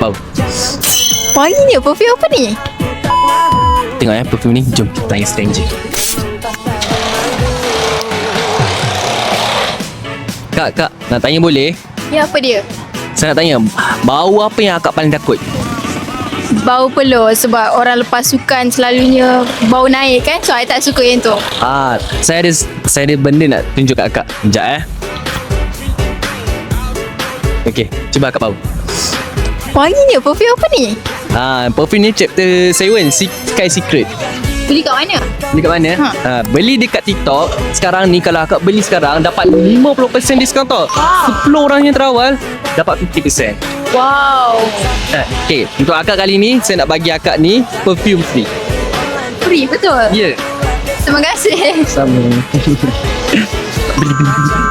Bau. Wangi ni perfume apa ni? Tengok perfume ni. Jom kita tanya stranger. Kak, nak tanya boleh? Ya, apa dia? Saya nak tanya, bau apa yang akak paling takut? Bau peluh, sebab orang lepas sukan selalunya bau naik kan. So I tak suka yang tu. Saya ada benda nak tunjuk kat akak. Sekejap Okey, cuba akak bau. Wangi ni perfume apa ni? Perfume ni chapter 7, Sky Secret. Beli kat mana? Beli kat mana? Beli dekat TikTok. Sekarang ni kalau akak beli sekarang dapat 50% diskaun tau. 10 orang yang terawal dapat 50%. Wow. Okay, untuk akak kali ni saya nak bagi akak ni perfume free. Free, betul? Ya. Terima kasih. Sama. Beli.